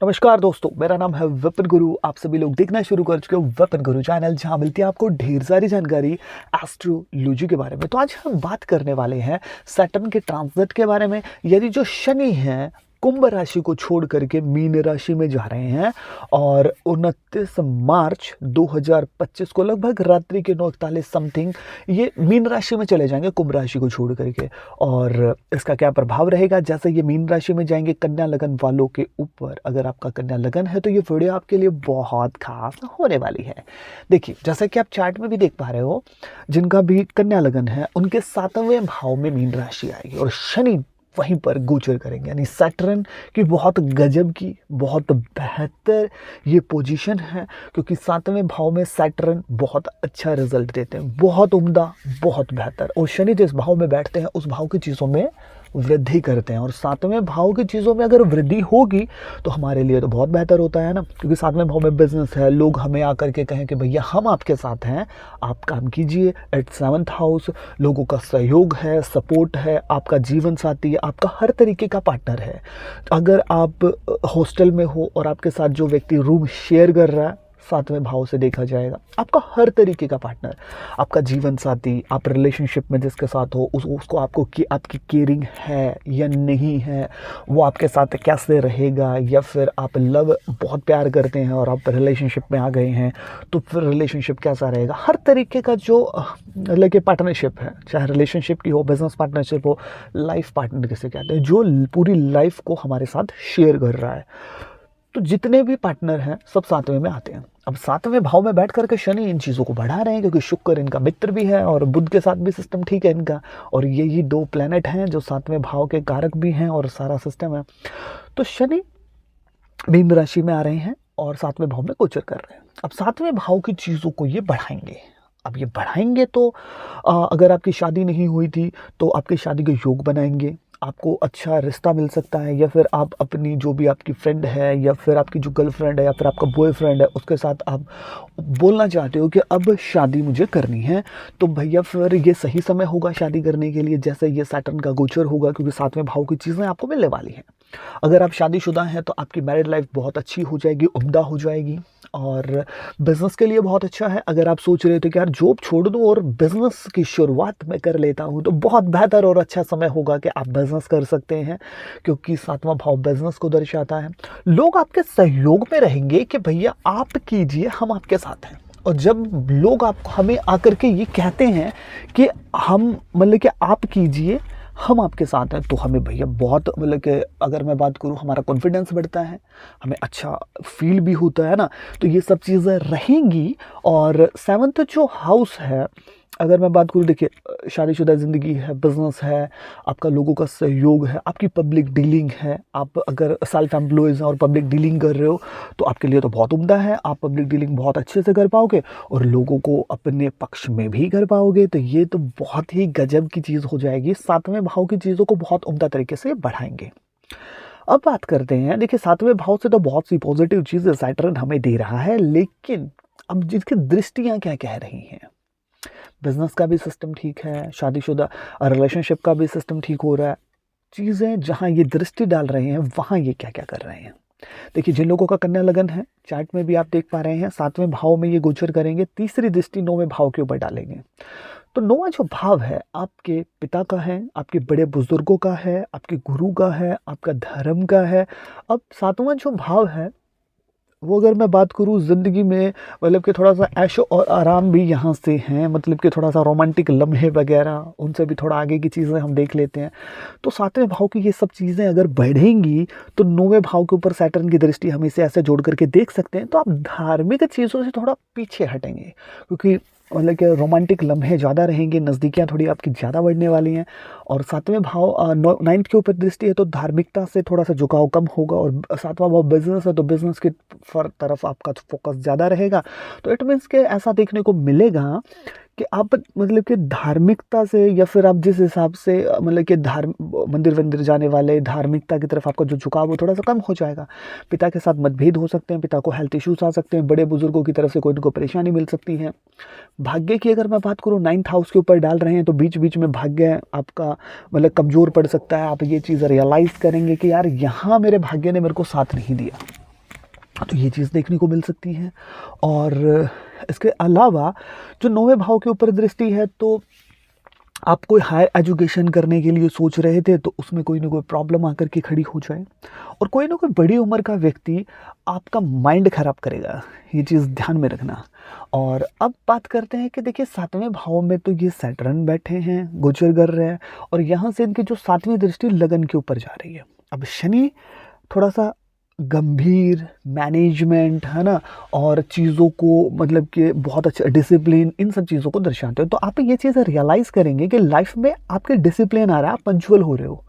नमस्कार दोस्तों, मेरा नाम है विपिन गुरु। आप सभी लोग देखना शुरू कर चुके हो विपिन गुरु चैनल, जहां मिलती है आपको ढेर सारी जानकारी एस्ट्रोलॉजी के बारे में। तो आज हम बात करने वाले हैं सैटर्न के ट्रांजिट के बारे में। यदि जो शनि है कुंभ राशि को छोड़ करके मीन राशि में जा रहे हैं और 29 मार्च 2025 को लगभग रात्रि के 9:41 समथिंग ये मीन राशि में चले जाएंगे कुंभ राशि को छोड़ करके। और इसका क्या प्रभाव रहेगा जैसे ये मीन राशि में जाएंगे कन्या लगन वालों के ऊपर। अगर आपका कन्या लगन है तो ये वीडियो आपके लिए बहुत खास होने वाली है। देखिए, जैसा कि आप चार्ट में भी देख पा रहे हो, जिनका भी कन्या लगन है उनके 7वें भाव में मीन राशि आएगी और शनि वहीं पर गोचर करेंगे। यानी सैटर्न की बहुत गजब की, बहुत बेहतर ये पोजीशन है, क्योंकि 7वें भाव में सैटर्न बहुत अच्छा रिजल्ट देते हैं, बहुत उम्दा, बहुत बेहतर। और शनि जिस भाव में बैठते हैं उस भाव की चीज़ों में वृद्धि करते हैं। और 7वें भाव की चीज़ों में अगर वृद्धि होगी तो हमारे लिए तो बहुत बेहतर होता है ना, क्योंकि 7वें भाव में बिजनेस है, लोग हमें आकर के कहें कि भैया हम आपके साथ हैं, आप काम कीजिए। एट 7th हाउस लोगों का सहयोग है, सपोर्ट है, आपका जीवन साथी है, आपका हर तरीके का पार्टनर है। अगर आप हॉस्टल में हो और आपके साथ जो व्यक्ति रूम शेयर कर रहा है, 7वें भाव से देखा जाएगा आपका हर तरीके का पार्टनर, आपका जीवन साथी, आप रिलेशनशिप में जिसके साथ हो उसको आपकी केयरिंग है या नहीं है, वो आपके साथ कैसे रहेगा, या फिर आप बहुत प्यार करते हैं और आप रिलेशनशिप में आ गए हैं तो फिर रिलेशनशिप कैसा रहेगा। हर तरीके का जो मतलब पार्टनरशिप है, चाहे रिलेशनशिप की हो, बिजनेस पार्टनरशिप हो, लाइफ पार्टनर किसे कहते हैं, जो पूरी लाइफ को हमारे साथ शेयर कर रहा है। तो जितने भी पार्टनर हैं सब 7वें में आते हैं। अब 7वें भाव में बैठ करके शनि इन चीज़ों को बढ़ा रहे हैं, क्योंकि शुक्र इनका मित्र भी है और बुध के साथ भी सिस्टम ठीक है इनका। और यही दो प्लैनेट हैं जो 7वें भाव के कारक भी हैं और सारा सिस्टम है। तो शनि मीन राशि में आ रहे हैं और 7वें भाव में गोचर कर रहे हैं। अब 7वें भाव की चीज़ों को ये बढ़ाएंगे। अब ये बढ़ाएंगे तो अगर आपकी शादी नहीं हुई थी तो आपकी शादी के योग बनाएंगे, आपको अच्छा रिश्ता मिल सकता है, या फिर आप अपनी जो भी आपकी फ्रेंड है, या फिर आपकी जो गर्लफ्रेंड है, या फिर आपका बॉयफ्रेंड है, उसके साथ आप बोलना चाहते हो कि अब शादी मुझे करनी है, तो भैया फिर ये सही समय होगा शादी करने के लिए, जैसे ये सैटर्न का गोचर होगा, क्योंकि 7वें भाव की चीज़ें आपको मिलने वाली हैं। अगर आप शादीशुदा हैं तो आपकी मैरिड लाइफ बहुत अच्छी हो जाएगी, उम्दा हो जाएगी। और बिज़नेस के लिए बहुत अच्छा है। अगर आप सोच रहे थे कि यार जॉब छोड़ दूं और बिज़नेस की शुरुआत मैं कर लेता हूं, तो बहुत बेहतर और अच्छा समय होगा कि आप बिज़नेस कर सकते हैं, क्योंकि 7वां भाव बिज़नेस को दर्शाता है। लोग आपके सहयोग में रहेंगे कि भैया आप कीजिए, हम आपके साथ हैं। और जब लोग आप हमें आकर के ये कहते हैं कि हम मतलब कि आप कीजिए, हम आपके साथ हैं, तो हमें भैया बहुत मतलब कि अगर मैं बात करूँ, हमारा कॉन्फिडेंस बढ़ता है, हमें अच्छा फील भी होता है ना। तो ये सब चीज़ें रहेंगी। और 7th जो हाउस है, अगर मैं बात करूँ, देखिए शादीशुदा ज़िंदगी है, बिज़नेस है, आपका लोगों का सहयोग है, आपकी पब्लिक डीलिंग है। आप अगर सेल्फ एम्प्लॉयज़ हैं और पब्लिक डीलिंग कर रहे हो तो आपके लिए तो बहुत उम्दा है, आप पब्लिक डीलिंग बहुत अच्छे से कर पाओगे और लोगों को अपने पक्ष में भी कर पाओगे। तो ये तो बहुत ही गजब की चीज़ हो जाएगी। 7वें भाव की चीज़ों को बहुत उम्दा तरीके से बढ़ाएंगे। अब बात करते हैं, देखिए 7वें भाव से तो बहुत सी पॉजिटिव चीज़ें सैटर्न हमें दे रहा है, लेकिन अब जिसकी दृष्टियाँ क्या कह रही हैं। बिजनेस का भी सिस्टम ठीक है, शादीशुदा रिलेशनशिप का भी सिस्टम ठीक हो रहा है। चीज़ें जहाँ ये दृष्टि डाल रहे हैं वहाँ ये क्या क्या कर रहे हैं। देखिए, जिन लोगों का कन्या लगन है, चार्ट में भी आप देख पा रहे हैं 7वें भाव में ये गोचर करेंगे, तीसरी दृष्टि 9वें भाव के ऊपर डालेंगे। तो 9वां जो भाव है आपके पिता का है, आपके बड़े बुजुर्गों का है, आपके गुरु का है, आपका धर्म का है। अब 7वां जो भाव है वो, अगर मैं बात करूँ ज़िंदगी में, मतलब कि थोड़ा-सा ऐशो और आराम भी यहाँ से हैं, मतलब कि थोड़ा-सा रोमांटिक लम्हे वगैरह, उनसे भी थोड़ा आगे की चीज़ें हम देख लेते हैं। तो 7वें भाव की ये सब चीज़ें अगर बढ़ेंगी तो 9वें भाव के ऊपर सैटर्न की दृष्टि हम इसे ऐसे जोड़ करके देख सकते हैं। तो आप धार्मिक चीज़ों से थोड़ा पीछे हटेंगे, क्योंकि मतलब कि रोमांटिक लम्हे ज़्यादा रहेंगे, नज़दीकियाँ थोड़ी आपकी ज़्यादा बढ़ने वाली हैं। और 7वें भाव 9th के ऊपर दृष्टि है, तो धार्मिकता से थोड़ा सा झुकाव कम होगा। और 7वां भाव बिजनेस है, तो बिजनेस की तरफ आपका फोकस ज़्यादा रहेगा। तो इट मीन्स के ऐसा देखने को मिलेगा कि आप मतलब कि धार्मिकता से, या फिर आप जिस हिसाब से मतलब कि मंदिर वंदिर जाने वाले, धार्मिकता की तरफ आपका जो झुकाव वो थोड़ा सा कम हो जाएगा। पिता के साथ मतभेद हो सकते हैं, पिता को हेल्थ इश्यूज आ सकते हैं, बड़े बुजुर्गों की तरफ से कोई ना कोई परेशानी मिल सकती है। भाग्य की अगर मैं बात करूँ, 9th हाउस के ऊपर डाल रहे हैं, तो बीच बीच में भाग्य आपका मतलब कमज़ोर पड़ सकता है। आप ये चीज़ रियलाइज़ करेंगे कि यार यहाँ मेरे भाग्य ने मेरे को साथ नहीं दिया। तो ये चीज़ देखने को मिल सकती है। और इसके अलावा जो 9वें भाव के ऊपर दृष्टि है, तो आप कोई हायर एजुकेशन करने के लिए सोच रहे थे तो उसमें कोई ना कोई प्रॉब्लम आकर के खड़ी हो जाए, और कोई ना कोई बड़ी उम्र का व्यक्ति आपका माइंड खराब करेगा, ये चीज़ ध्यान में रखना। और अब बात करते हैं कि देखिए 7वें भाव में तो ये सैटर्न बैठे हैं, गोचर कर रहे हैं, और यहाँ से इनकी जो 7वीं दृष्टि लगन के ऊपर जा रही है। अब शनि थोड़ा सा गंभीर मैनेजमेंट है ना, और चीज़ों को मतलब कि बहुत अच्छा डिसिप्लिन, इन सब चीज़ों को दर्शाते हो। तो आप ये चीज़ें रियलाइज़ करेंगे कि लाइफ में आपके डिसिप्लिन आ रहा है, आप पंचुअल हो रहे हो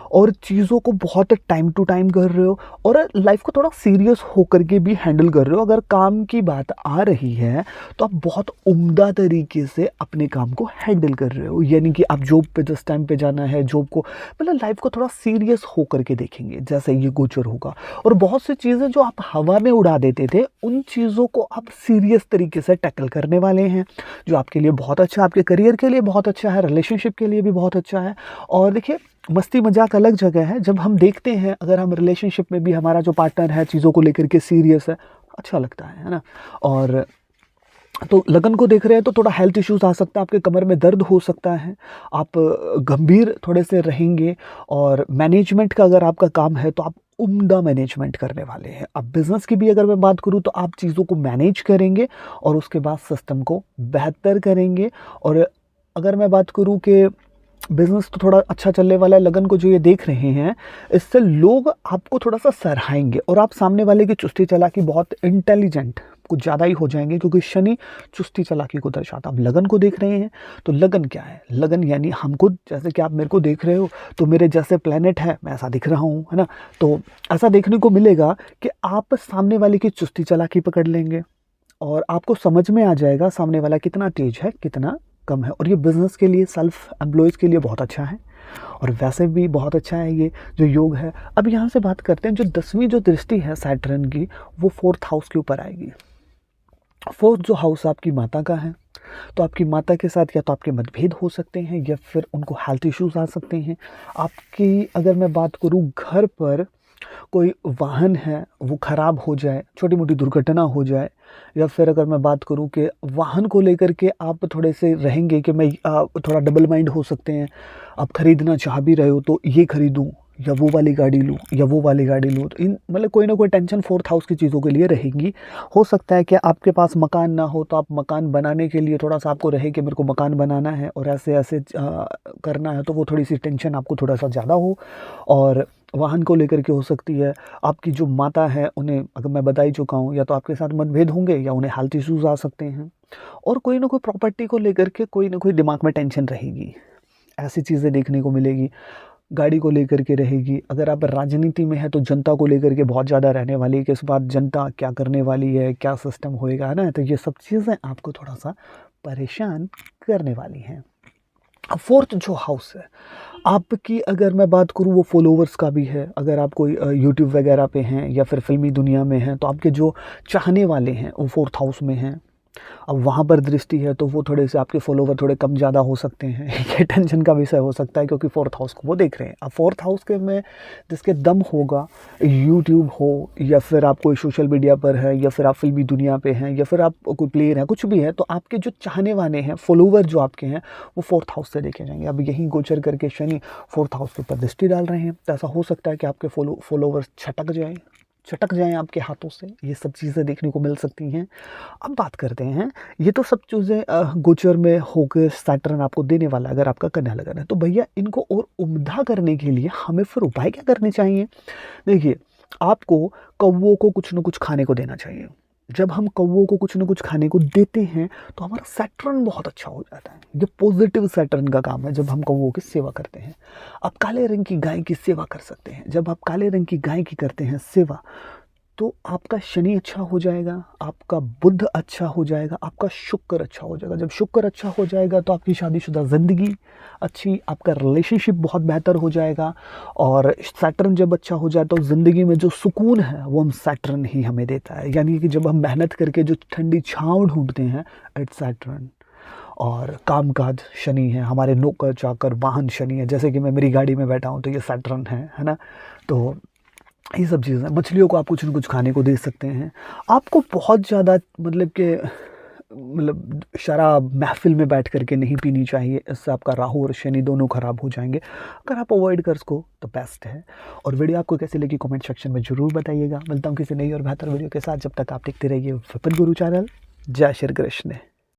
और चीज़ों को बहुत टाइम टू टाइम कर रहे हो, और लाइफ को थोड़ा सीरियस होकर के भी हैंडल कर रहे हो। अगर काम की बात आ रही है तो आप बहुत उम्दा तरीके से अपने काम को हैंडल कर रहे हो, यानी कि आप जॉब पे जिस टाइम पे जाना है जॉब को, मतलब लाइफ को थोड़ा सीरियस होकर के देखेंगे जैसे ये गोचर होगा। और बहुत सी चीज़ें जो आप हवा में उड़ा देते थे, उन चीज़ों को आप सीरियस तरीके से टैकल करने वाले हैं, जो आपके लिए बहुत अच्छा है, आपके करियर के लिए बहुत अच्छा है, रिलेशनशिप के लिए भी बहुत अच्छा है। और देखिए मस्ती मजाक अलग जगह है, जब हम देखते हैं अगर हम रिलेशनशिप में भी हमारा जो पार्टनर है चीज़ों को लेकर के सीरियस है, अच्छा लगता है ना। और तो लगन को देख रहे हैं तो थोड़ा हेल्थ इश्यूज आ सकता है, आपके कमर में दर्द हो सकता है, आप गंभीर थोड़े से रहेंगे। और मैनेजमेंट का अगर आपका काम है तो आप उम्दा मैनेजमेंट करने वाले हैं। अब बिजनेस की भी अगर मैं बात करूं तो आप चीज़ों को मैनेज करेंगे और उसके बाद सिस्टम को बेहतर करेंगे। और अगर मैं बात करूं कि बिजनेस तो थोड़ा अच्छा चलने वाला है, लगन को जो ये देख रहे हैं इससे लोग आपको थोड़ा सा सराहेंगे, और आप सामने वाले की चुस्ती चालाकी बहुत इंटेलिजेंट कुछ ज़्यादा ही हो जाएंगे, क्योंकि शनि चुस्ती चालाकी को दर्शाता। आप लगन को देख रहे हैं तो लगन क्या है, लगन यानी हमको, जैसे कि आप मेरे को देख रहे हो तो मेरे जैसे प्लेनेट है मैं ऐसा दिख रहा हूँ, है ना। तो ऐसा देखने को मिलेगा कि आप सामने वाले की चुस्ती चालाकी पकड़ लेंगे और आपको समझ में आ जाएगा सामने वाला कितना तेज है कितना कम है। और ये बिज़नेस के लिए, सेल्फ एम्प्लॉयज़ के लिए बहुत अच्छा है, और वैसे भी बहुत अच्छा है ये जो योग है। अब यहाँ से बात करते हैं, जो 10वीं जो दृष्टि है सैटर्न की, वो 4th हाउस के ऊपर आएगी। 4th जो हाउस आपकी माता का है, तो आपकी माता के साथ या तो आपके मतभेद हो सकते हैं या फिर उनको हेल्थ इश्यूज आ सकते हैं। आपकी अगर मैं बात करूँ घर पर कोई वाहन है वो ख़राब हो जाए, छोटी मोटी दुर्घटना हो जाए, या फिर अगर मैं बात करूं कि वाहन को लेकर के आप थोड़े से रहेंगे कि मैं थोड़ा डबल माइंड हो सकते हैं, आप ख़रीदना चाह भी रहे हो तो ये ख़रीदूं या वो वाली गाड़ी लूँ या वो वाली गाड़ी लूँ, तो इन मतलब कोई ना कोई टेंशन 4th हाउस की चीज़ों के लिए रहेगी। हो सकता है कि आपके पास मकान ना हो तो आप मकान बनाने के लिए थोड़ा सा आपको रहे कि मेरे को मकान बनाना है और ऐसे ऐसे करना है, तो वो थोड़ी सी टेंशन आपको थोड़ा सा ज़्यादा हो। और वाहन को लेकर के हो सकती है, आपकी जो माता है उन्हें अगर मैं बता ही चुका हूँ, या तो आपके साथ मतभेद होंगे या उन्हें हेल्थ इश्यूज आ सकते हैं। और कोई ना कोई प्रॉपर्टी को लेकर के कोई ना कोई दिमाग में टेंशन रहेगी, ऐसी चीज़ें देखने को मिलेगी। गाड़ी को लेकर के रहेगी। अगर आप राजनीति में हैं तो जनता को लेकर के बहुत ज़्यादा रहने वाली है कि इस बार जनता क्या करने वाली है, क्या सिस्टम होएगा, है ना। तो ये सब चीज़ें आपको थोड़ा सा परेशान करने वाली हैं। अब 4th जो हाउस है आपकी, अगर मैं बात करूँ वो फॉलोवर्स का भी है। अगर आप कोई यूट्यूब वगैरह पे हैं या फिर फिल्मी दुनिया में हैं तो आपके जो चाहने वाले हैं वो 4th हाउस में हैं। अब वहाँ पर दृष्टि है तो वो थोड़े से आपके फॉलोवर थोड़े कम ज़्यादा हो सकते हैं ये टेंशन का विषय हो सकता है, क्योंकि 4th हाउस को वो देख रहे हैं। अब 4th हाउस के में जिसके दम होगा, यूट्यूब हो या फिर आप कोई सोशल मीडिया पर है या फिर आप फिल्मी दुनिया पे हैं या फिर आप कोई प्लेयर है, कुछ भी है, तो आपके जो चाहने वाले हैं, फॉलोवर जो आपके हैं, वो 4th हाउस से देखे जाएंगे। अब यहीं गोचर करके शनि 4th हाउस के ऊपर दृष्टि डाल रहे हैं, तो ऐसा हो सकता है कि आपके फॉलोवर्स छटक जाएं आपके हाथों से। ये सब चीज़ें देखने को मिल सकती हैं। अब बात करते हैं, ये तो सब चीज़ें गोचर में होकर सैटर्न आपको देने वाला है अगर आपका कन्या लगन है। तो भैया इनको और उम्दा करने के लिए हमें फिर उपाय क्या करने चाहिए? देखिए, आपको कौवों को कुछ न कुछ खाने को देना चाहिए। जब हम कौवों को कुछ न कुछ खाने को देते हैं तो हमारा सैटर्न बहुत अच्छा हो जाता है। ये पॉजिटिव सैटर्न का काम है जब हम कौवों की सेवा करते हैं। आप काले रंग की गाय की सेवा कर सकते हैं। जब आप काले रंग की गाय की करते हैं सेवा, तो आपका शनि अच्छा हो जाएगा, आपका बुध अच्छा हो जाएगा, आपका शुक्र अच्छा हो जाएगा। जब शुक्र अच्छा हो जाएगा तो आपकी शादीशुदा ज़िंदगी अच्छी, आपका रिलेशनशिप बहुत बेहतर हो जाएगा। और सैटर्न जब अच्छा हो जाए तो ज़िंदगी में जो सुकून है वो हम सैटर्न ही हमें देता है। यानी कि जब हम मेहनत करके जो ठंडी छाँव ढूंढते हैं, इट्स सैटर्न। और कामकाज शनि है, हमारे नौकर चाकर वाहन शनि है। जैसे कि मैं मेरी गाड़ी में बैठा हूँ तो ये सैटर्न है ना। तो ये सब चीज़ें, मछलियों को आप कुछ न कुछ खाने को दे सकते हैं। आपको बहुत ज़्यादा मतलब कि शराब महफ़िल में बैठ कर के नहीं पीनी चाहिए, इससे आपका राहु और शनि दोनों खराब हो जाएँगे। अगर आप अवॉइड कर सको तो बेस्ट है। और वीडियो आपको कैसी लगी कमेंट सेक्शन में ज़रूर बताइएगा। मिलता हूँ किसी नई और बेहतर वीडियो के साथ, जब तक आप देखते रहिए विपिन गुरु चैनल। जय श्री कृष्ण।